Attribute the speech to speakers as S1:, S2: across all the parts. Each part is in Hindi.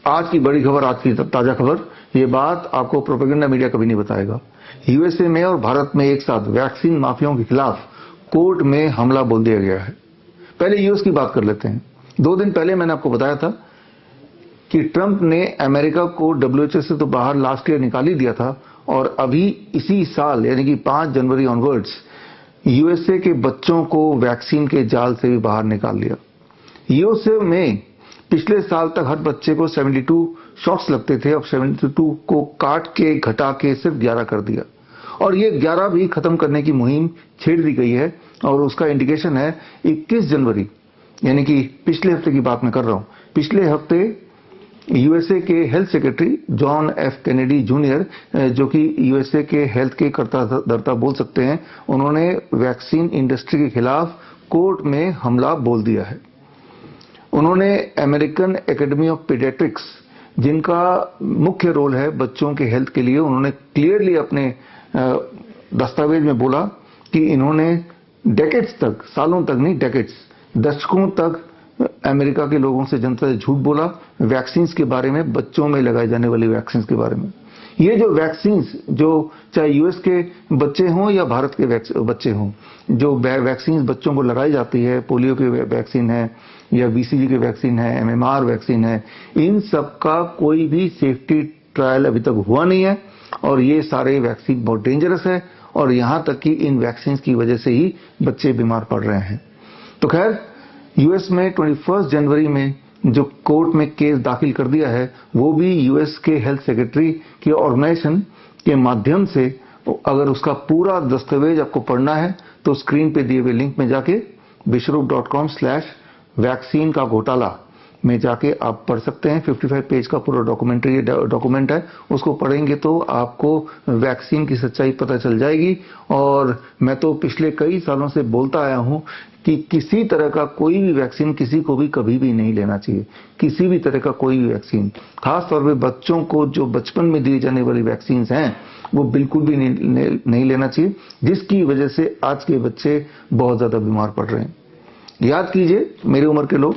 S1: आज की बड़ी खबर, आज की ताजा खबर, ये बात आपको प्रोपेगेंडा मीडिया कभी नहीं बताएगा। यूएसए में और भारत में एक साथ वैक्सीन माफियाओं के खिलाफ कोर्ट में हमला बोल दिया गया है। पहले यूएस की बात कर लेते हैं। 2 दिन पहले मैंने आपको बताया था कि ट्रंप ने अमेरिका को डब्ल्यूएचओ से तो बाहर लास्ट ईयर निकाल ही दिया था, और अभी इसी साल यानी कि 5 जनवरी ऑनवर्ड्स यूएसए के बच्चों को वैक्सीन के जाल से भी बाहर निकाल लिया। यूएसए में पिछले साल तक हर बच्चे को 72 शॉट्स लगते थे, अब 72 को काट के घटा के सिर्फ 11 कर दिया, और ये 11 भी खत्म करने की मुहिम छेड़ दी गई है। और उसका इंडिकेशन है 21 जनवरी यानी कि पिछले हफ्ते की बात मैं कर रहा हूं। पिछले हफ्ते यूएसए के health secretary John F Kennedy junior, जो कि यूएसए के हेल्थ के कर्ता धर्ता बोल सकते हैं, उन्होंने वैक्सीन इंडस्ट्री के खिलाफ कोर्ट में हमला बोल दिया है। उन्होंने अमेरिकन एकेडमी ऑफ पीडियाट्रिक्स, जिनका मुख्य रोल है बच्चों के हेल्थ के लिए, उन्होंने क्लियरली अपने दस्तावेज में बोला कि इन्होंने डेकेड्स तक, सालों तक नहीं डेकेड्स, दशकों तक अमेरिका के लोगों से, जनता से झूठ बोला वैक्सीन के बारे में, बच्चों में लगाई जाने वाली वैक्सीन के बारे में। ये जो वैक्सीन, जो चाहे यूएस के बच्चे हों या भारत के बच्चे हों, जो वैक्सीन बच्चों को लगाई जाती है, पोलियो की वैक्सीन है या बीसीजी की वैक्सीन है, एमएमआर वैक्सीन है, इन सब का कोई भी सेफ्टी ट्रायल अभी तक हुआ नहीं है, और ये सारे वैक्सीन बहुत डेंजरस है, और यहां तक कि इन वैक्सीन की वजह से ही बच्चे बीमार पड़ रहे हैं। तो खैर, यूएस में 21 जनवरी में जो कोर्ट में केस दाखिल कर दिया है, वो भी यूएस के हेल्थ सेक्रेटरी के ऑर्गेनाइजेशन के माध्यम से। अगर उसका पूरा दस्तावेज आपको पढ़ना है तो स्क्रीन पे दिए हुए लिंक में जाके विश्वरूप.com/वैक्सीन का घोटाला में जाके आप पढ़ सकते हैं। 55 पेज का पूरा डॉक्यूमेंट है, उसको पढ़ेंगे तो आपको वैक्सीन की सच्चाई पता चल जाएगी। और मैं तो पिछले कई सालों से बोलता आया हूं कि किसी तरह का कोई भी वैक्सीन किसी को भी कभी भी नहीं लेना चाहिए, किसी भी तरह का कोई भी वैक्सीन, खासतौर पे बच्चों को जो बचपन में दी जाने वाली वैक्सीन हैं वो बिल्कुल भी नहीं लेना चाहिए, जिसकी वजह से आज के बच्चे बहुत ज्यादा बीमार पड़ रहे हैं। याद कीजिए, मेरी उम्र के लोग,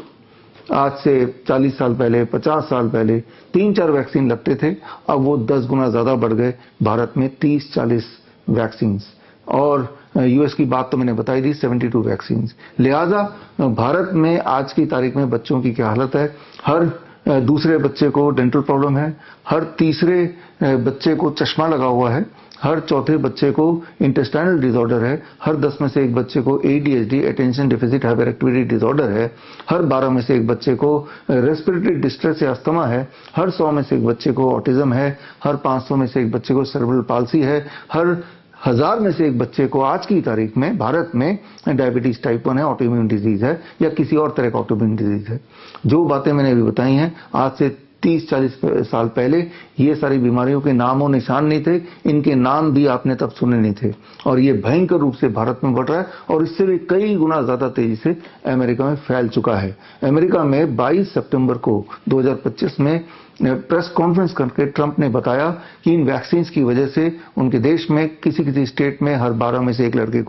S1: आज से 40 साल पहले, 50 साल पहले 3-4 वैक्सीन लगते थे, अब वो 10 गुना ज्यादा बढ़ गए। भारत में 30-40 वैक्सीन, और यूएस की बात तो मैंने बताई दी, 72 वैक्सीन। लिहाजा भारत में आज की तारीख में बच्चों की क्या हालत है, हर दूसरे बच्चे को डेंटल प्रॉब्लम है, हर तीसरे बच्चे को चश्मा लगा हुआ है, हर चौथे बच्चे को इंटेस्टाइनल डिसऑर्डर है, हर 10 में से एक बच्चे को ADHD, attention deficit hyper activity disorder है, हर 12 में से एक बच्चे को रेस्पिरेटरी डिस्ट्रेस या अस्थमा है, हर 100 में से एक बच्चे को ऑटिज्म है, हर 500 में से एक बच्चे को सेरेब्रल पाल्सी है, हर 1000 में से एक बच्चे को आज की तारीख में भारत में डायबिटीज टाइप 1 है, ऑटोइम्यून डिजीज है, या किसी और तरह का ऑटोइम्यून डिजीज है। जो बातें मैंने अभी बताई हैं, आज से 30-40 साल पहले ये सारी बीमारियों के नामों निशान नहीं थे, इनके नाम भी आपने तब सुने नहीं थे, और ये भयंकर रूप से भारत में बढ़ रहा है, और इससे भी कई गुना ज्यादा तेजी से अमेरिका में फैल चुका है। अमेरिका में 22 सितंबर को 2025 में प्रेस कॉन्फ्रेंस करके ट्रंप ने बताया कि इन वैक्सीन की वजह से उनके देश में किसी स्टेट में हर 12 में से एक लड़के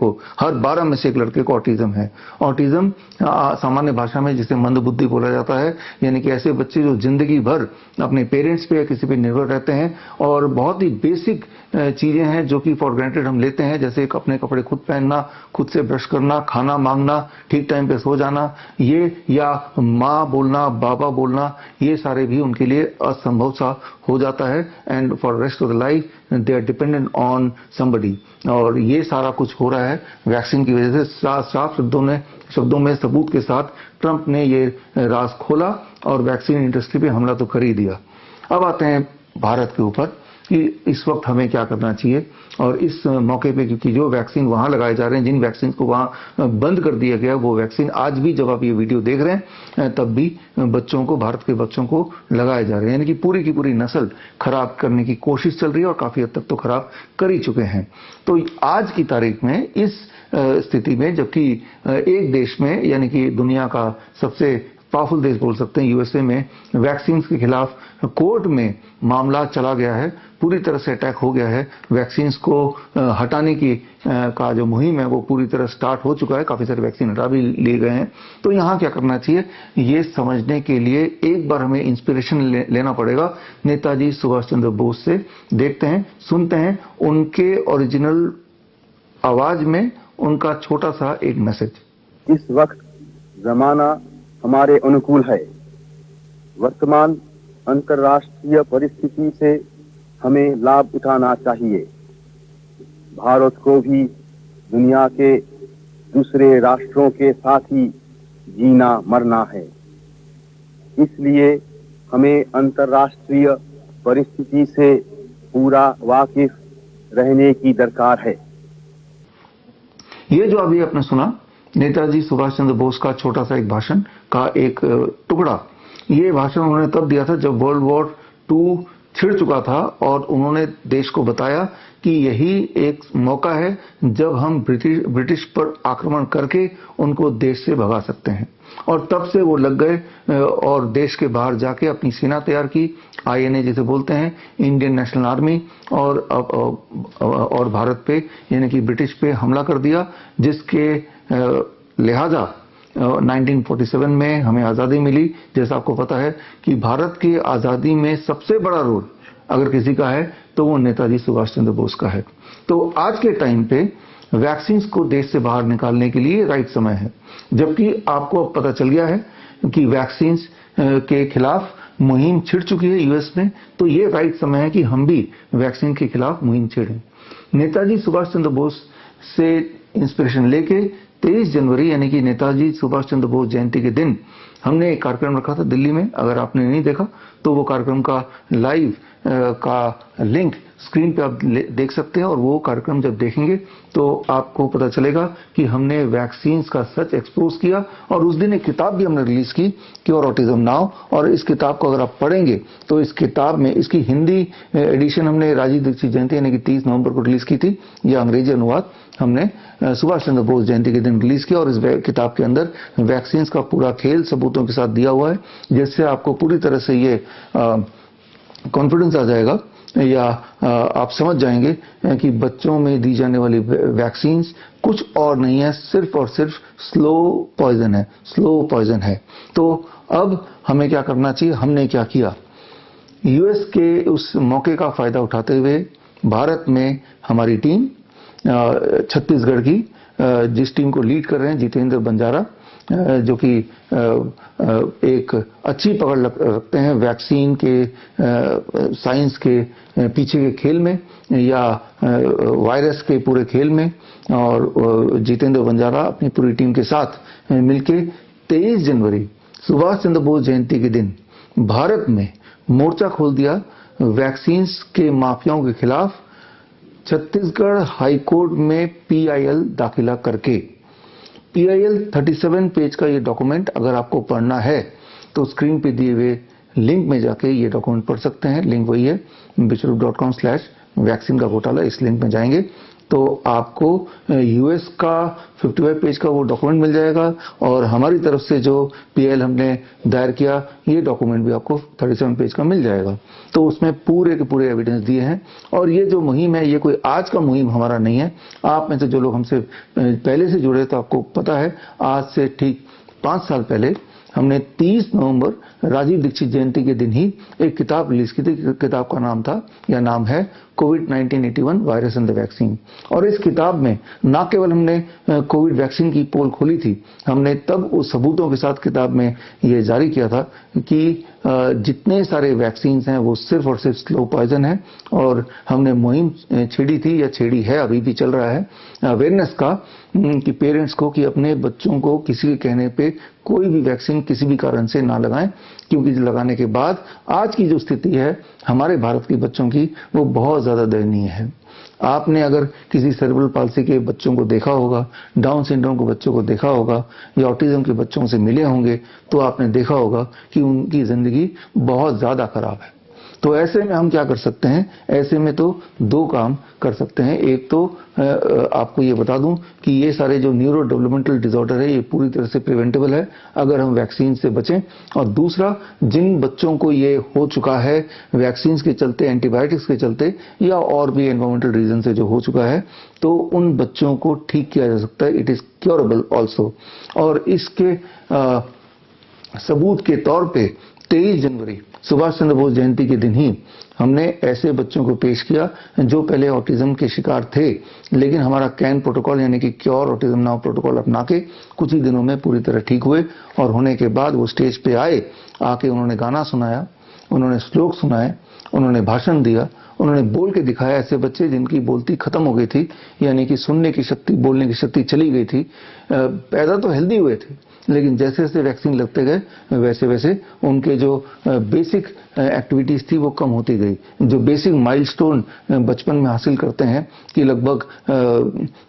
S1: को ऑटिज्म है। ऑटिज्म सामान्य भाषा में जिसे मंदबुद्धि बोला जाता है, यानी कि ऐसे बच्चे जो जिंदगी भर अपने पेरेंट्स पे या किसी पे निर्भर रहते हैं, और बहुत ही बेसिक चीजें हैं जो कि फॉर ग्रांटेड हम लेते हैं, जैसे अपने कपड़े खुद पहनना, खुद से ब्रश करना, खाना मांगना, ठीक टाइम पे सो जाना, ये या माँ बोलना, बाबा बोलना, ये सारे भी उनके लिए असंभव सा हो जाता है। And for rest of the life they are dependent on somebody, और ये सारा कुछ हो रहा है वैक्सीन की वजह से। साफ शब्दों में सबूत के साथ ट्रंप ने ये राज खोला और वैक्सीन इंडस्ट्री पे हमला तो कर ही दिया। अब आते हैं भारत के ऊपर कि इस वक्त हमें क्या करना चाहिए, और इस मौके पे क्योंकि जो वैक्सीन वहां लगाए जा रहे हैं, जिन वैक्सीन को वहां बंद कर दिया गया, वो वैक्सीन आज भी जब आप ये वीडियो देख रहे हैं तब भी बच्चों को, भारत के बच्चों को लगाए जा रहे हैं, यानी कि पूरी की पूरी नस्ल खराब करने की कोशिश चल रही है, और काफी हद तक तो खराब कर ही चुके हैं। तो आज की तारीख में इस स्थिति में, जबकि एक देश में यानी कि दुनिया का सबसे पावरफुल देश बोल सकते हैं। यूएसए में वैक्सीन के खिलाफ कोर्ट में मामला चला गया है, पूरी तरह से अटैक हो गया है। वैक्सीन को हटाने की का जो मुहिम है वो पूरी तरह स्टार्ट हो चुका है, काफी सारे वैक्सीन हटा भी लिए गए हैं। तो यहाँ क्या करना चाहिए, ये समझने के लिए एक बार हमें इंस्पिरेशन लेना पड़ेगा नेताजी सुभाष चंद्र बोस से। देखते हैं, सुनते हैं उनके ओरिजिनल आवाज में उनका छोटा सा एक मैसेज।
S2: इस वक्त जमाना हमारे अनुकूल है। वर्तमान अंतर्राष्ट्रीय परिस्थिति से हमें लाभ उठाना चाहिए। भारत को भी दुनिया के दूसरे राष्ट्रों के साथ ही जीना मरना है। इसलिए हमें अंतर्राष्ट्रीय परिस्थिति से पूरा वाकिफ रहने की दरकार है।
S1: ये जो अभी आपने सुना नेताजी सुभाष चंद्र बोस का छोटा सा एक भाषण का एक टुकड़ा, ये भाषण उन्होंने तब दिया था जब वर्ल्ड वॉर 2 छिड़ चुका था और उन्होंने देश को बताया कि यही एक मौका है जब हम ब्रिटिश पर आक्रमण करके उनको देश से भगा सकते हैं। और तब से वो लग गए और देश के बाहर जाके अपनी सेना तैयार की, INA जिसे बोलते हैं, इंडियन नेशनल आर्मी, और भारत पे यानी कि ब्रिटिश पे हमला कर दिया, जिसके लिहाजा 1947 में हमें आजादी मिली। जैसा आपको पता है कि भारत की आजादी में सबसे बड़ा रोल अगर किसी का है तो वो नेताजी सुभाष चंद्र बोस का है। तो आज के टाइम पे वैक्सीन को देश से बाहर निकालने के लिए राइट समय है, जबकि आपको अब पता चल गया है कि वैक्सीन के खिलाफ मुहिम छिड़ चुकी है यूएस में, तो ये राइट समय है कि हम भी वैक्सीन के खिलाफ मुहिम छेड़ें। नेताजी सुभाष चंद्र बोस से इंस्पिरेशन लेके 23 जनवरी यानी कि नेताजी सुभाष चंद्र बोस जयंती के दिन हमने एक कार्यक्रम रखा था दिल्ली में। अगर आपने नहीं देखा तो वो कार्यक्रम का लाइव का लिंक स्क्रीन पे आप देख सकते हैं, और वो कार्यक्रम जब देखेंगे तो आपको पता चलेगा कि हमने वैक्सीन का सच एक्सपोज किया। और उस दिन एक किताब भी हमने रिलीज की, क्योर ऑटिज्म नाउ, और इस किताब को अगर आप पढ़ेंगे तो इस किताब में इसकी हिंदी एडिशन हमने राजीव दीक्षित जयंती यानी कि 30 नवंबर को रिलीज की थी। यह अंग्रेजी अनुवाद हमने सुभाष चंद्र बोस जयंती के दिन रिलीज किया, और इस किताब के अंदर वैक्सीन का पूरा खेल सबूतों के साथ दिया हुआ है, जिससे आपको पूरी तरह से ये कॉन्फिडेंस आ जाएगा या आप समझ जाएंगे कि बच्चों में दी जाने वाली वैक्सीन कुछ और नहीं है, सिर्फ और सिर्फ स्लो पॉइजन है। तो अब हमें क्या करना चाहिए, हमने क्या किया, यूएस के उस मौके का फायदा उठाते हुए भारत में हमारी टीम छत्तीसगढ़ की, जिस टीम को लीड कर रहे हैं जितेंद्र बंजारा, जो कि एक अच्छी पकड़ रखते हैं वैक्सीन के साइंस के पीछे के खेल में या वायरस के पूरे खेल में, और जितेंद्र बंजारा अपनी पूरी टीम के साथ मिलके 23 जनवरी सुभाष चंद्र बोस जयंती के दिन भारत में मोर्चा खोल दिया वैक्सीन के माफियाओं के खिलाफ। छत्तीसगढ़ हाईकोर्ट में PIL दाखिला करके, PIL 37 पेज का ये डॉक्यूमेंट अगर आपको पढ़ना है तो स्क्रीन पे दिए हुए लिंक में जाके ये डॉक्यूमेंट पढ़ सकते हैं। लिंक वही है vichrup.com/वैक्सीन का घोटाला। इस लिंक में जाएंगे तो आपको यूएस का 55 पेज का वो डॉक्यूमेंट मिल जाएगा, और हमारी तरफ से जो PIL हमने दायर किया ये डॉक्यूमेंट भी आपको 37 पेज का मिल जाएगा। तो उसमें पूरे के पूरे एविडेंस दिए हैं। और ये जो मुहिम है ये कोई आज का मुहिम हमारा नहीं है। आप में से जो लोग हमसे पहले से जुड़े तो आपको पता है, आज से ठीक 5 साल पहले हमने 30 नवंबर राजीव दीक्षित जयंती के दिन ही एक किताब रिलीज की थी। किताब का नाम है कोविड-1981 वायरस एंड द वैक्सीन। और इस किताब में न केवल हमने कोविड वैक्सीन की पोल खोली थी, हमने तब उस सबूतों के साथ किताब में ये जारी किया था कि जितने सारे वैक्सीन हैं वो सिर्फ और सिर्फ स्लो पॉइजन है। और हमने मुहिम छेड़ी थी या छेड़ी है, अभी भी चल रहा है, अवेयरनेस का, कि पेरेंट्स को कि अपने बच्चों को किसी के कहने पे कोई भी वैक्सीन किसी भी कारण से ना लगाएं, क्योंकि लगाने के बाद आज की जो स्थिति है हमारे भारत के बच्चों की वो बहुत ज्यादा दयनीय है। आपने अगर किसी सेरेब्रल पाल्सी के बच्चों को देखा होगा, डाउन सिंड्रोम के बच्चों को देखा होगा या ऑटिज्म के बच्चों से मिले होंगे तो आपने देखा होगा कि उनकी जिंदगी बहुत ज्यादा खराब है। तो ऐसे में हम क्या कर सकते हैं, ऐसे में तो दो काम कर सकते हैं। एक तो आपको ये बता दूं कि ये सारे जो न्यूरो डेवलपमेंटल डिसऑर्डर है ये पूरी तरह से प्रिवेंटेबल है अगर हम वैक्सीन से बचें। और दूसरा, जिन बच्चों को ये हो चुका है वैक्सीन के चलते, एंटीबायोटिक्स के चलते या और भी एनवायरमेंटल रीजन से जो हो चुका है, तो उन बच्चों को ठीक किया जा सकता है। It is curable also. और इसके सबूत के तौर पे 23 जनवरी सुभाष चंद्र बोस जयंती के दिन ही हमने ऐसे बच्चों को पेश किया जो पहले ऑटिज्म के शिकार थे, लेकिन हमारा कैन प्रोटोकॉल यानी कि क्योर ऑटिज्म नाउ प्रोटोकॉल अपना के कुछ ही दिनों में पूरी तरह ठीक हुए। और होने के बाद वो स्टेज पे आए, आके उन्होंने गाना सुनाया, उन्होंने श्लोक सुनाए, उन्होंने भाषण दिया, उन्होंने बोल के दिखाया। ऐसे बच्चे जिनकी बोलती खत्म हो गई थी, यानी कि सुनने की शक्ति, बोलने की शक्ति चली गई थी, पैदा तो हेल्दी हुए थे, लेकिन जैसे जैसे वैक्सीन लगते गए वैसे वैसे उनके जो बेसिक एक्टिविटीज थी वो कम होती गई। जो बेसिक माइलस्टोन बचपन में हासिल करते हैं कि लगभग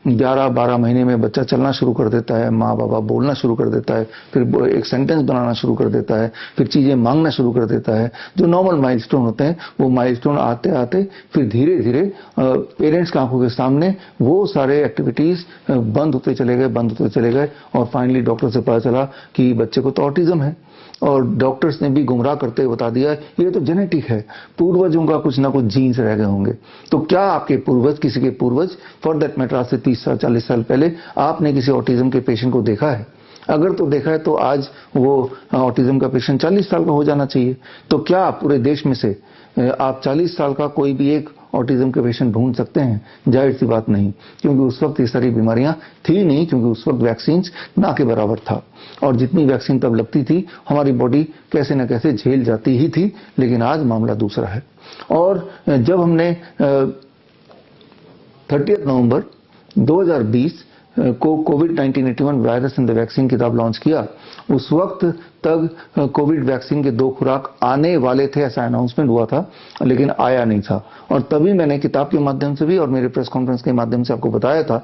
S1: 11-12 महीने में बच्चा चलना शुरू कर देता है, माँ बाबा बोलना शुरू कर देता है, फिर एक सेंटेंस बनाना शुरू कर देता है, फिर चीजें मांगना शुरू कर देता है। जो नॉर्मल माइलस्टोन होते हैं वो माइलस्टोन आते आते फिर धीरे धीरे पेरेंट्स की आंखों के सामने वो सारे एक्टिविटीज बंद होते चले गए और फाइनली डॉक्टर से पता चला कि बच्चे को तो ऑटिज्म है। और डॉक्टर्स ने भी गुमराह करते हुए बता दिया ये तो जेनेटिक है, पूर्वजों का कुछ ना कुछ जीन्स रह गए होंगे। तो क्या आपके पूर्वज, किसी के पूर्वज, फॉर दैट मैटर आज से 30 साल 40 साल पहले आपने किसी ऑटिज्म के पेशेंट को देखा है? अगर तो देखा है तो आज वो ऑटिज्म का पेशेंट 40 साल का हो जाना चाहिए। तो क्या पूरे देश में से आप 40 साल का कोई भी एक ऑटिज्म के पेशेंट ढूंढ सकते हैं? जाहिर सी बात नहीं, क्योंकि उस वक्त ये सारी बीमारियां थी नहीं, क्योंकि उस वक्त वैक्सीन ना के बराबर था। और जितनी वैक्सीन तब लगती थी हमारी बॉडी कैसे न कैसे झेल जाती ही थी, लेकिन आज मामला दूसरा है। और जब हमने 30 नवंबर 2020 को कोविड-1981 वायरस एंड द वैक्सीन किताब लॉन्च किया, उस वक्त तक कोविड वैक्सीन के 2 खुराक आने वाले थे ऐसा अनाउंसमेंट हुआ था, लेकिन आया नहीं था। और तभी मैंने किताब के माध्यम से भी और मेरे प्रेस कॉन्फ्रेंस के माध्यम से आपको बताया था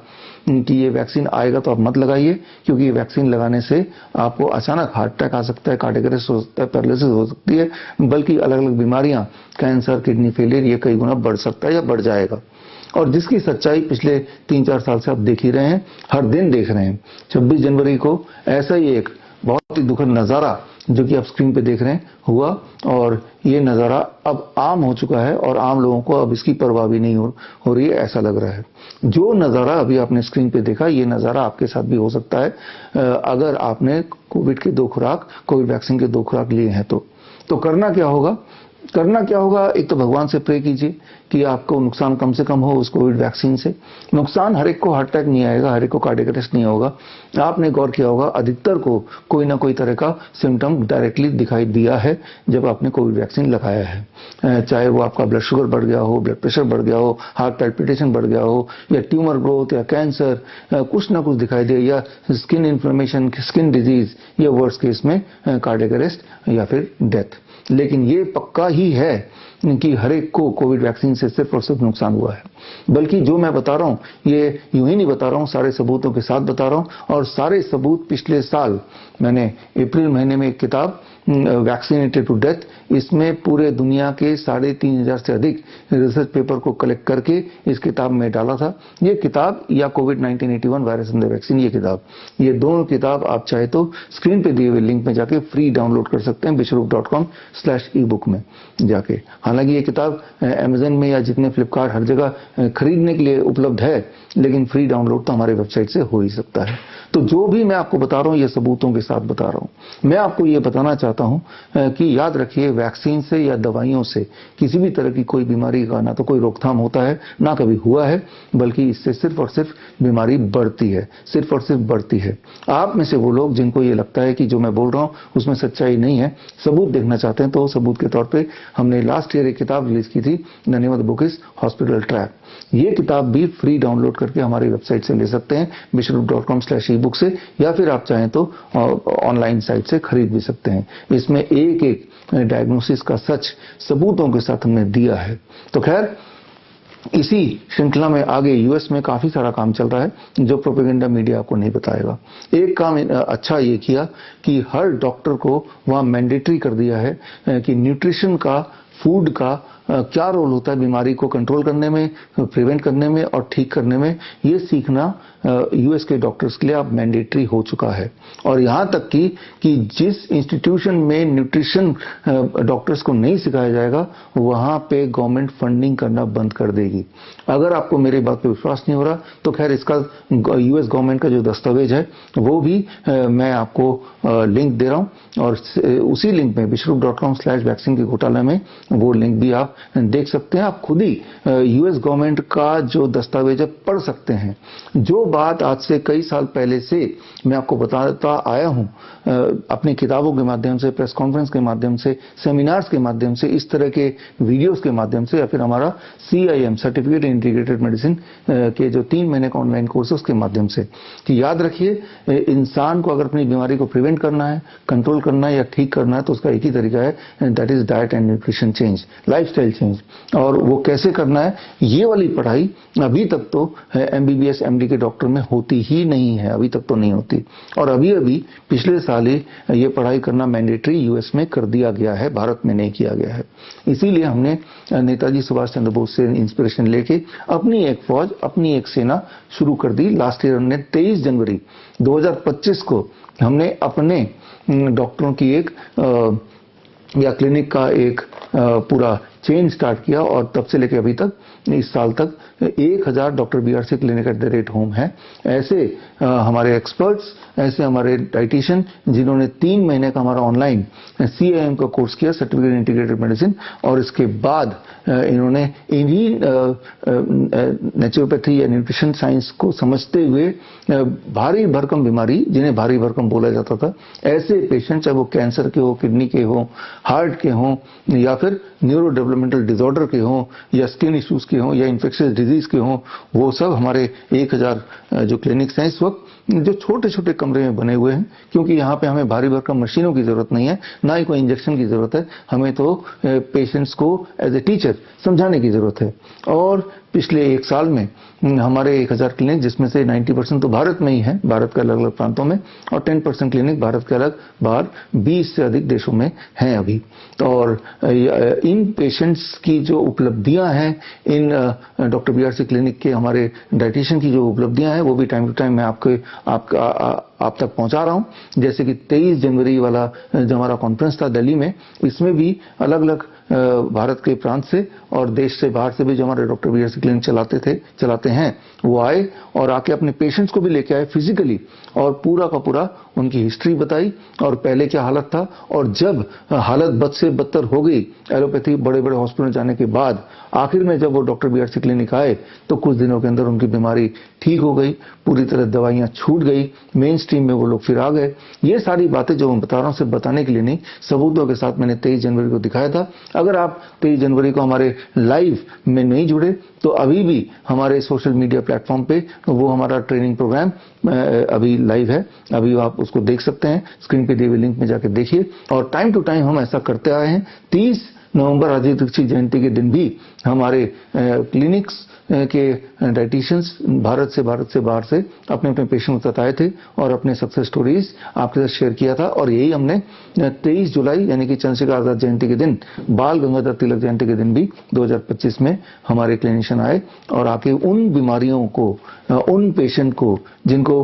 S1: कि ये वैक्सीन आएगा तो आप मत लगाइए, क्योंकि ये वैक्सीन लगाने से आपको अचानक हार्ट अटैक आ सकता है, कार्डियक अरेस्ट हो सकता है, पैरालिसिस हो सकती है, बल्कि अलग अलग बीमारियां, कैंसर, किडनी फेलियर, ये कई गुना बढ़ सकता है या बढ़ जाएगा। और जिसकी सच्चाई पिछले 3-4 साल से आप देख ही रहे हैं, हर दिन देख रहे हैं। 26 जनवरी को ऐसा ही एक बहुत ही दुखद नजारा जो कि आप स्क्रीन पे देख रहे हैं हुआ, और ये नजारा अब आम हो चुका है और आम लोगों को अब इसकी परवाह भी नहीं हो रही है, ऐसा लग रहा है। जो नजारा अभी आपने स्क्रीन पे देखा, ये नजारा आपके साथ भी हो सकता है अगर आपने कोविड के 2 खुराक, कोविड वैक्सीन के 2 खुराक लिए हैं तो करना क्या होगा? एक तो भगवान से प्रे कीजिए कि आपको नुकसान कम से कम हो उस कोविड वैक्सीन से। नुकसान हर एक को हार्ट अटैक नहीं आएगा, हर एक को कार्डियक अरेस्ट नहीं होगा। आपने गौर किया होगा अधिकतर को कोई ना कोई तरह का सिम्टम डायरेक्टली दिखाई दिया है जब आपने कोविड वैक्सीन लगाया है, चाहे वो आपका ब्लड शुगर बढ़ गया हो, ब्लड प्रेशर बढ़ गया हो, हार्ट पैल्पिटेशन बढ़ गया हो, या ट्यूमर ग्रोथ या कैंसर, कुछ ना कुछ दिखाई दे, या स्किन इन्फ्लेमेशन, स्किन डिजीज, या वर्स्ट केस में कार्डियक अरेस्ट या फिर डेथ। लेकिन ये पक्का ही है कि हर एक को कोविड वैक्सीन से सिर्फ और सिर्फ नुकसान हुआ है। बल्कि जो मैं बता रहा हूं ये यूं ही नहीं बता रहा हूं, सारे सबूतों के साथ बता रहा हूं। और सारे सबूत पिछले साल मैंने अप्रैल महीने में एक किताब वैक्सीनेटेड टू डेथ, इसमें पूरे दुनिया के 3,500 से अधिक रिसर्च पेपर को कलेक्ट करके इस किताब में डाला था। ये किताब या कोविड-1981 वायरस एंड द वैक्सीन, ये किताब, ये दोनों किताब आप चाहे तो स्क्रीन पे दिए हुए लिंक में जाके फ्री डाउनलोड कर सकते हैं bishrup.com/ebook में जाके। हालांकि ये किताब अमेजन में या जितने फ्लिपकार्ट हर जगह खरीदने के लिए उपलब्ध है, लेकिन फ्री डाउनलोड तो हमारे वेबसाइट से हो ही सकता है। तो जो भी मैं आपको बता रहा हूं ये सबूतों के साथ बता रहा हूं। मैं आपको ये बताना चाहता हूं कि याद रखिए, वैक्सीन से या दवाइयों से किसी भी तरह की कोई बीमारी का ना तो कोई रोकथाम होता है, ना कभी हुआ है, बल्कि इससे सिर्फ और सिर्फ बीमारी बढ़ती है, सिर्फ और सिर्फ बढ़ती है। आप में से वो लोग जिनको ये लगता है कि जो मैं बोल रहा हूं उसमें सच्चाई नहीं है, सबूत देखना चाहते हैं, तो सबूत के तौर पे हमने लास्ट ईयर एक किताब रिलीज की थी, the name of the book is hospital trap. ये किताब भी फ्री डाउनलोड करके हमारी वेबसाइट से ले सकते हैं bishrup.com/ebook से, या फिर आप चाहें तो ऑनलाइन साइट से खरीद भी सकते हैं। इसमें एक एक डायग्नोसिस का सच सबूतों के साथ हमने दिया है। तो खैर, इसी श्रृंखला में आगे यूएस में काफी सारा काम चल रहा है जो प्रोपेगेंडा मीडिया आपको नहीं बताएगा। एक काम अच्छा ये किया कि हर डॉक्टर को वहां मैंडेटरी कर दिया है कि न्यूट्रिशन का फूड का क्या रोल होता है बीमारी को कंट्रोल करने में, प्रिवेंट करने में और ठीक करने में, ये सीखना यूएस के डॉक्टर्स के लिए अब मैंडेटरी हो चुका है। और यहाँ तक कि जिस इंस्टीट्यूशन में न्यूट्रिशन डॉक्टर्स को नहीं सिखाया जाएगा वहाँ पे गवर्नमेंट फंडिंग करना बंद कर देगी। अगर आपको मेरी बात पे विश्वास नहीं हो रहा तो खैर इसका यूएस गवर्नमेंट का जो दस्तावेज है वो भी मैं आपको लिंक दे रहा हूँ और उसी लिंक में विश्वरूप.com/वैक्सीन के घोटाला में वो लिंक भी आप देख सकते हैं। आप खुद ही यूएस गवर्नमेंट का जो दस्तावेज है पढ़ सकते हैं। जो बात आज से कई साल पहले से मैं आपको बताता आया हूं अपनी किताबों के माध्यम से, प्रेस कॉन्फ्रेंस के माध्यम से, सेमिनार्स के माध्यम से, इस तरह के वीडियोस के माध्यम से, या फिर हमारा CIM सर्टिफिकेट इंटीग्रेटेड मेडिसिन के जो 3 महीने का ऑनलाइन कोर्सेज के माध्यम से, कि याद रखिए इंसान को अगर अपनी बीमारी को प्रिवेंट करना है, कंट्रोल करना है या ठीक करना है तो उसका एक ही तरीका है, that is diet and nutrition change, lifestyle change. और वो कैसे करना है, ये वाली पढ़ाई अभी तक तो MBBS MD के डॉक्टर में होती ही नहीं है, अभी तक तो नहीं होती। और अभी पिछले साल ही ये पढ़ाई करना मैंडेटरी यूएस में कर दिया गया है, भारत में नहीं किया गया है। इसीलिए हमने नेताजी सुभाष चंद्र बोस से इंस्पिरेशन लेके अपनी एक फौज, अपनी एक सेना शुरू कर दी। लास्ट ईयर हमने 23 जनवरी 2025 को हमने अपने डॉक्टरों की एक या क्लिनिक का एक पूरा चेन स्टार्ट किया और तब से लेकर अभी तक इस साल तक 1000 doctor BRC clinic at the rate home है। ऐसे हमारे एक्सपर्ट्स, ऐसे हमारे डाइटिशियन जिन्होंने 3 महीने का हमारा ऑनलाइन CIM का कोर्स किया, सर्टिफिकेट इंटीग्रेटेड मेडिसिन, और इसके बाद इन्होंने इन्हीं नेचुरोपैथी या न्यूट्रिशन साइंस को समझते हुए भारी भरकम बीमारी, जिन्हें भारी भरकम बोला जाता था, ऐसे पेशेंट चाहे वो कैंसर के हो, किडनी के हो, हार्ट के हो, या फिर न्यूरो डेवलपमेंटल डिसऑर्डर के हो, या स्किन इश्यूज के हो, या इन्फेक्शियस डिजीज के हो, वो सब हमारे 1000 जो क्लिनिक्स हैं इस वक्त जो छोटे छोटे कमरे में बने हुए हैं, क्योंकि यहाँ पे हमें भारी भरकम मशीनों की जरूरत नहीं है, ना ही कोई इंजेक्शन की जरूरत है, हमें तो पेशेंट्स को एज ए टीचर समझाने की जरूरत है। और पिछले 1 साल में हमारे 1000 क्लिनिक, जिसमें से 90% तो भारत में ही है, भारत के अलग अलग प्रांतों में, और 10% क्लिनिक भारत के अलग बाहर 20 से अधिक देशों में हैं अभी। और इन पेशेंट्स की जो उपलब्धियां हैं, इन डॉक्टर BRC क्लिनिक के हमारे डाइटिशियन की जो उपलब्धियां हैं, वो भी टाइम टू टाइम मैं आप तक पहुंचा रहा हूं। जैसे कि 23 जनवरी वाला जो हमारा कॉन्फ्रेंस था दिल्ली में, इसमें भी अलग अलग भारत के प्रांत से और देश से बाहर से भी जो हमारे डॉक्टर BRC क्लिनिक चलाते हैं, वो आए और आके अपने पेशेंट्स को भी लेके आए फिजिकली, और पूरा का पूरा उनकी हिस्ट्री बताई और पहले क्या हालत था, और जब हालत बद से बदतर हो गई एलोपैथी बड़े बड़े हॉस्पिटल जाने के बाद, आखिर में जब वो डॉक्टर BRC क्लिनिक आए तो कुछ दिनों के अंदर उनकी बीमारी ठीक हो गई, पूरी तरह दवाइयां छूट गई, मेन स्ट्रीम में वो लोग फिर आ गए। ये सारी बातें जो मैं बता रहा हूं सिर्फ बताने के लिए नहीं, सबूतों के साथ मैंने 23 जनवरी को दिखाया था। अगर आप 23 जनवरी को हमारे लाइव में नहीं जुड़े तो अभी भी हमारे सोशल मीडिया प्लेटफॉर्म पे वो हमारा ट्रेनिंग प्रोग्राम अभी लाइव है, अभी आप उसको देख सकते हैं, स्क्रीन पे दिए हुए लिंक में जाकर देखिए। और टाइम टू टाइम हम ऐसा करते आए हैं। 30 नवंबर आदित्य दीक्षित जयंती के दिन भी हमारे क्लिनिक्स के डाइटिशियंस भारत से बाहर से अपने अपने पेशेंट तक आए थे और अपने सक्सेस स्टोरीज आपके साथ शेयर किया था। और यही हमने 23 जुलाई यानी कि चंद्रशेखर आजाद जयंती के दिन, बाल गंगाधर तिलक जयंती के दिन भी 2025 में हमारे क्लिनिशियन आए और आके उन बीमारियों को, उन पेशेंट को जिनको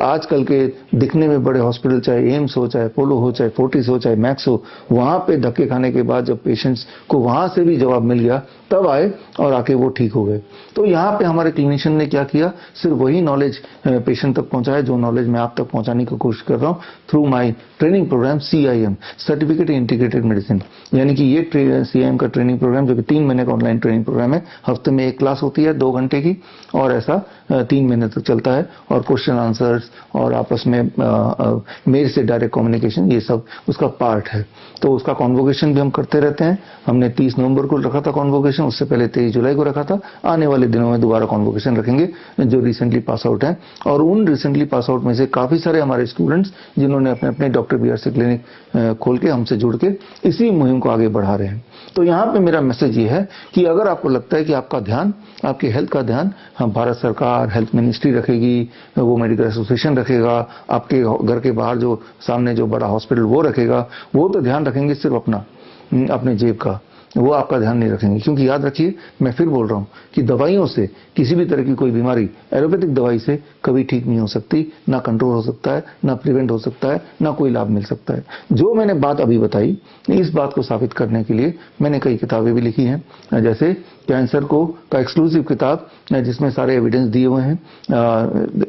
S1: आजकल के दिखने में बड़े हॉस्पिटल, चाहे एम्स हो, चाहे अपोलो हो, चाहे फोर्टिस हो, चाहे मैक्स हो, वहां पे धक्के खाने के बाद जब पेशेंट्स को वहां से भी जवाब मिल गया तब आए और आके वो ठीक हो गए। तो यहाँ पे हमारे क्लिनिशियन ने क्या किया, सिर्फ वही नॉलेज पेशेंट तक पहुंचाया जो नॉलेज मैं आप तक पहुंचाने की कोशिश कर रहा हूँ through my training program CIM, certificate integrated medicine. यानी कि ये CIM का ट्रेनिंग प्रोग्राम जो कि 3 महीने का ऑनलाइन ट्रेनिंग प्रोग्राम है, हफ्ते में 1 क्लास होती है 2 घंटे की, और ऐसा 3 महीने तक चलता है, और क्वेश्चन आंसर्स और आपस में मेल से डायरेक्ट कम्युनिकेशन, ये सब उसका पार्ट है। तो उसका कॉन्वोकेशन भी हम करते रहते हैं। हमने 30 नवंबर को रखा था कॉन्वोकेशन, उससे पहले 23 जुलाई को रखा था। आने वाले दिनों में दोबारा कॉन्वोकेशन रखेंगे जो रिसेंटली पास आउट हैं, और उन रिसेंटली पास आउट में से काफी सारे हमारे स्टूडेंट्स जिन्होंने अपने अपने डॉक्टर BRC क्लिनिक खोल के हमसे जुड़ के इसी मुहिम को आगे बढ़ा रहे हैं। तो यहाँ पे मेरा मैसेज ये है कि अगर आपको लगता है कि आपका ध्यान, आपके हेल्थ का ध्यान भारत सरकार, हेल्थ मिनिस्ट्री रखेगी, वो मेडिकल एसोसिएशन रखेगा, आपके घर के बाहर जो सामने जो बड़ा हॉस्पिटल वो रखेगा, वो तो ध्यान रखेंगे सिर्फ अपने जेब का, वो आपका ध्यान नहीं रखेंगे। क्योंकि याद रखिए, मैं फिर बोल रहा हूं कि दवाइयों से किसी भी तरह की कोई बीमारी एलोपैथिक दवाई से कभी ठीक नहीं हो सकती, ना कंट्रोल हो सकता है, ना प्रिवेंट हो सकता है, ना कोई लाभ मिल सकता है। जो मैंने बात अभी बताई, इस बात को साबित करने के लिए मैंने कई किताबें भी लिखी हैं, जैसे कैंसर का एक्सक्लूसिव किताब जिसमें सारे एविडेंस दिए हुए हैं,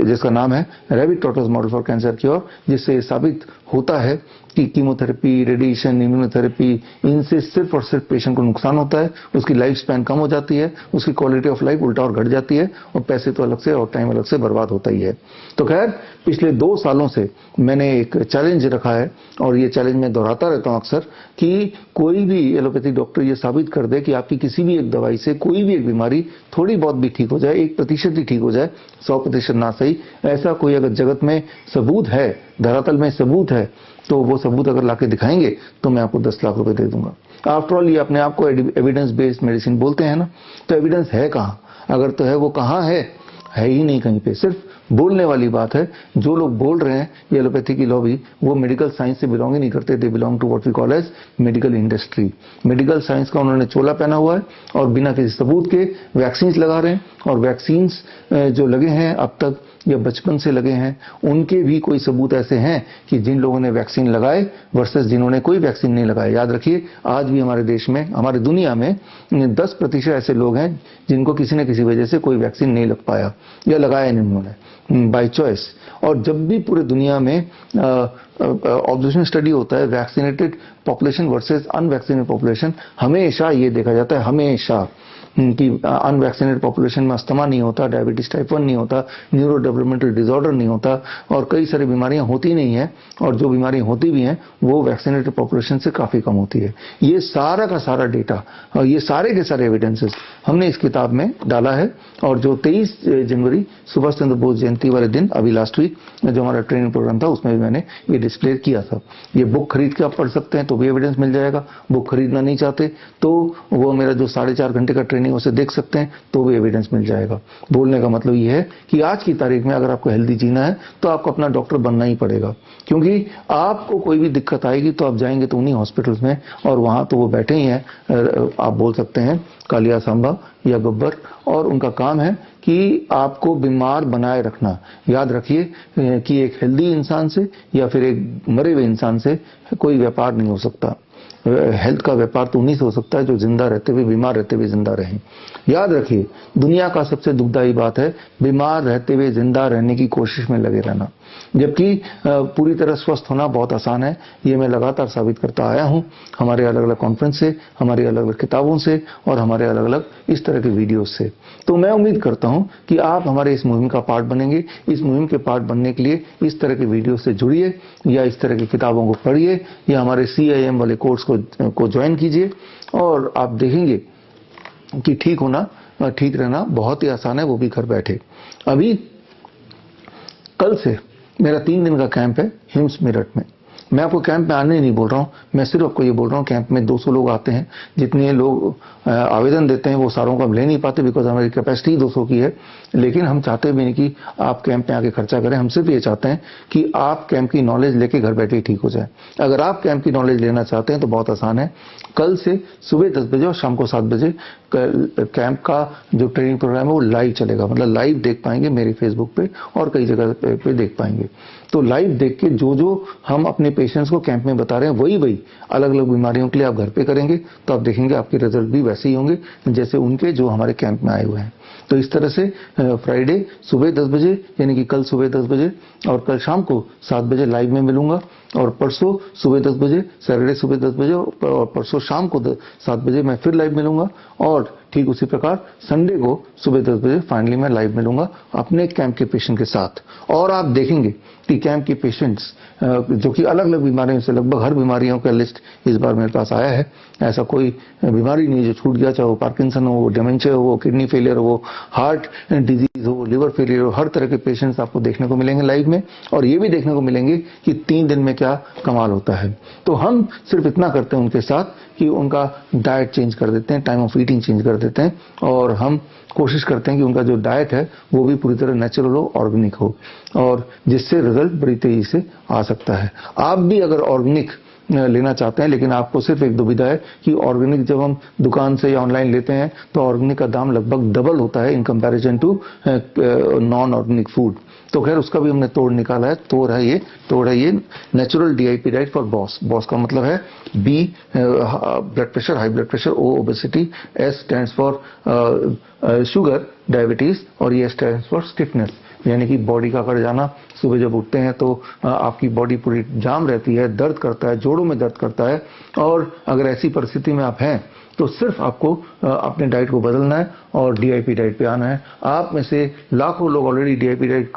S1: जिसका नाम है rabbit tortoise model for cancer cure, जिससे साबित होता है कि कीमोथेरेपी, रेडिएशन, इम्यूनोथेरेपी, इनसे सिर्फ और सिर्फ पेशेंट को नुकसान होता है, उसकी लाइफ स्पैन कम हो जाती है, उसकी क्वालिटी ऑफ लाइफ उल्टा और घट जाती है, और पैसे तो अलग से और टाइम अलग से बर्बाद होता ही है। तो खैर, पिछले 2 सालों से मैंने एक चैलेंज रखा है, और ये चैलेंज मैं दोहराता रहता हूं अक्सर, कि कोई भी एलोपैथिक डॉक्टर ये साबित कर दे कि आपकी किसी भी एक दवाई से कोई भी एक बीमारी थोड़ी बहुत भी ठीक हो जाए, 1% ही ठीक हो जाए, 100% ना सही, ऐसा कोई अगर जगत में सबूत है, धरातल में सबूत है, तो वो सबूत अगर लाके दिखाएंगे तो मैं आपको 10 लाख रुपए दे दूंगा। आफ्टर ऑल, ये अपने आप को एविडेंस बेस्ड मेडिसिन बोलते हैं ना, तो एविडेंस है कहां? अगर तो है, वो कहां है ही नहीं कहीं पे, सिर्फ बोलने वाली बात है। जो लोग बोल रहे हैं ये एलोपैथी की लॉबी, वो मेडिकल साइंस से बिलोंग ही नहीं करते, they belong to what we call as medical industry. Medical science का उन्होंने चोला पहना हुआ है और बिना किसी सबूत के वैक्सीन लगा रहे हैं, और वैक्सीन जो लगे हैं अब तक या बचपन से लगे हैं, उनके भी कोई सबूत ऐसे हैं कि जिन लोगों ने वैक्सीन लगाए वर्सेस जिन्होंने कोई वैक्सीन नहीं लगाए। याद रखिए, आज भी हमारे देश में, हमारी दुनिया में 10% ऐसे लोग हैं जिनको किसी न किसी वजह से कोई वैक्सीन नहीं लग पाया या लगाया नहीं उन्होंने बाय चॉइस। और जब भी पूरे दुनिया में ऑब्जर्वेशन स्टडी होता है vaccinated population versus unvaccinated population, हमेशा ये देखा जाता है, हमेशा, कि अनवैक्सीनेटेड पॉपुलेशन में अस्थमा नहीं होता, डायबिटीज टाइप 1 नहीं होता, न्यूरो डेवलपमेंटल डिसऑर्डर नहीं होता, और कई सारी बीमारियां होती नहीं है, और जो बीमारियां होती भी हैं वो वैक्सीनेटेड पॉपुलेशन से काफी कम होती है। ये सारा का सारा डेटा और ये सारे के सारे एविडेंसेस हमने इस किताब में डाला है। और जो 23 जनवरी सुभाष चंद्र बोस जयंती वाले दिन, अभी लास्ट वीक जो हमारा ट्रेनिंग प्रोग्राम था, उसमें भी मैंने ये डिस्प्ले किया था। ये बुक खरीद के आप पढ़ सकते हैं तो भी एविडेंस मिल जाएगा, बुक खरीदना नहीं चाहते तो वो मेरा जो 4.5 घंटे का ट्रेनिंग उसे देख सकते हैं तो भी एविडेंस मिल जाएगा। बोलने का मतलब ये है कि आज की तारीख में अगर आपको हेल्दी जीना है तो आपको अपना डॉक्टर बनना ही पड़ेगा, क्योंकि आपको कोई भी दिक्कत आएगी तो आप जाएंगे तो उन्हीं हॉस्पिटल्स में, और वहां तो वो बैठे ही हैं, आप बोल सकते हैं कालिया सांबा या गब्बर, और उनका काम है कि आपको बीमार बनाए रखना। याद रखिए कि एक हेल्दी इंसान से या फिर एक मरे हुए इंसान से कोई व्यापार नहीं हो सकता। हेल्थ का व्यापार तो उन्हीं से हो सकता है जो जिंदा रहते हुए, बीमार रहते हुए जिंदा रहें। याद रखिए, दुनिया का सबसे दुखदाई बात है बीमार रहते हुए जिंदा रहने की कोशिश में लगे रहना, जबकि पूरी तरह स्वस्थ होना बहुत आसान है। ये मैं लगातार साबित करता आया हूं, हमारे अलग अलग कॉन्फ्रेंस से, हमारी अलग अलग किताबों से, और हमारे अलग अलग इस तरह के वीडियोस से। तो मैं उम्मीद करता हूं कि आप हमारे इस मुहिम का पार्ट बनेंगे। इस मुहिम के पार्ट बनने के लिए इस तरह के वीडियो से जुड़िए, या इस तरह की किताबों को पढ़िए, या हमारे CIM वाले कोर्स को ज्वाइन कीजिए, और आप देखेंगे कि ठीक होना, ठीक रहना बहुत ही आसान है, वो भी घर बैठे। अभी कल से मेरा 3 दिन का कैंप है हिम्स मेरठ में। मैं आपको कैंप में आने नहीं बोल रहा हूं, मैं सिर्फ आपको ये बोल रहा हूं कैंप में 200 लोग आते हैं। जितने लोग आवेदन देते हैं वो सारों को हम ले नहीं पाते, बिकॉज हमारी कैपेसिटी 200 की है। लेकिन हम चाहते भी नहीं कि आप कैंप में आके खर्चा करें, हम सिर्फ ये चाहते हैं कि आप कैंप की नॉलेज लेके घर बैठे ठीक हो जाए। अगर आप कैंप की नॉलेज लेना चाहते हैं तो बहुत आसान है, कल से सुबह 10 बजे और शाम को 7 बजे कैंप का जो ट्रेनिंग प्रोग्राम है वो लाइव चलेगा, मतलब लाइव देख पाएंगे मेरे फेसबुक पे और कई जगह पे देख पाएंगे। तो लाइव देख के जो हम अपने पेशेंट्स को कैंप में बता रहे हैं वही अलग अलग बीमारियों के लिए आप घर पे करेंगे, तो आप देखेंगे आपके रिजल्ट भी वैसे ही होंगे जैसे उनके जो हमारे कैंप में आए हुए हैं। तो इस तरह से फ्राइडे सुबह 10 बजे, यानी कि कल सुबह 10 बजे, और कल शाम को 7 बजे लाइव में मिलूंगा, और परसों सुबह 10 बजे, सैटरडे सुबह 10 बजे, और परसों शाम को 7 बजे मैं फिर लाइव मिलूंगा, और ठीक उसी प्रकार संडे को सुबह 10 बजे फाइनली मैं लाइव मिलूंगा अपने कैंप के पेशेंट के साथ। और आप देखेंगे कि कैंप के पेशेंट्स जो कि अलग अलग बीमारियों से, लगभग हर बीमारियों का लिस्ट इस बार मेरे पास आया है। ऐसा कोई बीमारी नहीं जो छूट गया, चाहे वो पार्किंसन हो, डिमेंशिया हो, किडनी फेलियर हो, हार्ट डिजीज हो, लिवर फेलियर हो, हर तरह के पेशेंट्स आपको देखने को मिलेंगे लाइव में। और ये भी देखने को मिलेंगे कि 3 दिन में क्या कमाल होता है। तो हम सिर्फ इतना करते हैं उनके साथ कि उनका डाइट चेंज कर देते हैं, टाइम ऑफ ईटिंग चेंज कर देते हैं, और हम कोशिश करते हैं कि उनका जो डाइट है वो भी पूरी तरह नेचुरल हो, ऑर्गेनिक हो, और जिससे रिजल्ट बड़ी तेजी से आ सकता है। आप भी अगर ऑर्गेनिक लेना चाहते हैं, लेकिन आपको सिर्फ एक दुविधा है कि ऑर्गेनिक जब हम दुकान से या ऑनलाइन लेते हैं तो ऑर्गेनिक का दाम लगभग डबल होता है in comparison to non organic food. तो खैर उसका भी हमने तोड़ निकाला है। तोड़ है ये natural DIP diet for boss का मतलब है B blood pressure, high blood pressure, O obesity, S stands for sugar, diabetes, और ये स्टैंड्स फॉर स्टिफनेस, यानी कि बॉडी का कर जाना। सुबह जब उठते हैं तो आपकी बॉडी पूरी जाम रहती है, दर्द करता है, जोड़ों में दर्द करता है, और अगर ऐसी परिस्थिति में आप हैं तो सिर्फ आपको अपने डाइट को बदलना है और डीआईपी डाइट पे आना है। आप में से लाखों लोग ऑलरेडी डीआईपी डाइट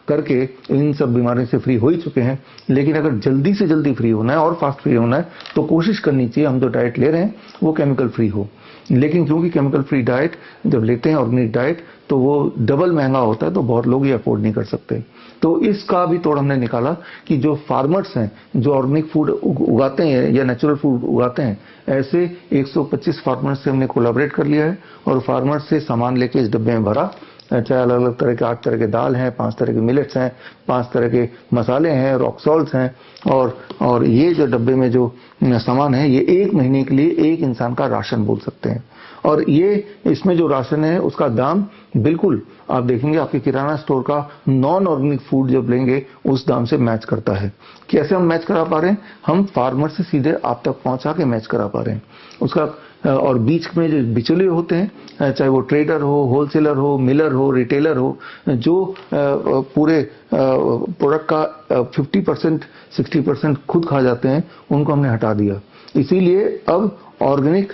S1: करके इन सब बीमारियों से फ्री हो ही चुके हैं, लेकिन अगर जल्दी से जल्दी फ्री होना है और फास्ट फ्री होना है तो कोशिश करनी चाहिए हम जो डाइट ले रहे हैं वो केमिकल फ्री हो। लेकिन क्योंकि केमिकल फ्री डाइट जब लेते हैं ऑर्गेनिक डाइट तो वो डबल महंगा होता है, तो बहुत लोग ये अफोर्ड नहीं कर सकते। तो इसका भी तोड़ हमने निकाला कि जो फार्मर्स हैं जो ऑर्गेनिक फूड उगाते हैं या नेचुरल फूड उगाते हैं, ऐसे 125 फार्मर्स से हमने कोलैबोरेट कर लिया है और फार्मर्स से सामान लेके इस डब्बे में भरा। चाहे अलग अलग तरह के 8 तरह के दाल हैं, 5 तरह के मिलेट्स हैं, 5 तरह के मसाले हैं, रॉक सॉल्ट्स हैं, और ये जो डब्बे में जो सामान है ये 1 महीने के लिए एक इंसान का राशन बोल सकते हैं। और ये इसमें जो राशन है उसका दाम बिल्कुल आप देखेंगे आपके किराना स्टोर का नॉन ऑर्गेनिक फूड जब लेंगे उस दाम से मैच करता है। कैसे हम मैच करा पा रहे हैं? हम फार्मर से सीधे आप तक पहुंचा के मैच करा पा रहे हैं उसका। और बीच में जो बिचौलिए होते हैं, चाहे वो ट्रेडर हो, होलसेलर हो, मिलर हो, रिटेलर हो, जो पूरे प्रोडक्ट का 50% 60% खुद खा जाते हैं, उनको हमने हटा दिया। इसीलिए अब ऑर्गेनिक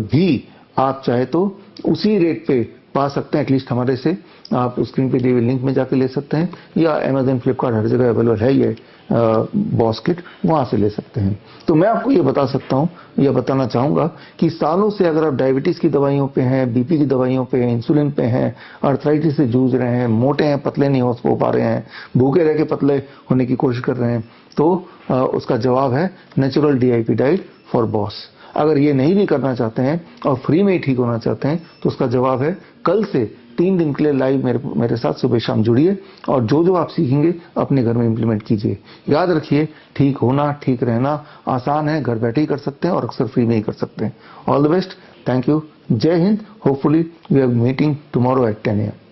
S1: घी आप चाहे तो उसी रेट पे पा सकते हैं, एटलीस्ट हमारे से। आप स्क्रीन पे दिए हुए लिंक में जाके ले सकते हैं, या अमेज़न, फ्लिपकार्ट, हर जगह अवेलेबल है ये बॉस किट, वहां से ले सकते हैं। तो मैं आपको ये बता सकता हूं या बताना चाहूंगा कि सालों से अगर आप डायबिटीज की दवाइयों पे हैं, बीपी की दवाइयों पे हैं, इंसुलिन पे हैं, आर्थराइटिस से जूझ रहे हैं, मोटे हैं, पतले नहीं हो पा रहे हैं, भूखे रह के पतले होने की कोशिश कर रहे हैं, तो उसका जवाब है natural DIP diet for boss. अगर ये नहीं भी करना चाहते हैं और फ्री में ही ठीक होना चाहते हैं तो उसका जवाब है कल से 3 दिन के लिए लाइव मेरे साथ सुबह शाम जुड़िए और जो आप सीखेंगे अपने घर में इंप्लीमेंट कीजिए। याद रखिए, ठीक होना, ठीक रहना आसान है, घर बैठे ही कर सकते हैं और अक्सर फ्री में ही कर सकते हैं। All the best, thank you, Jai Hind. Hopefully we are meeting tomorrow at 10 AM।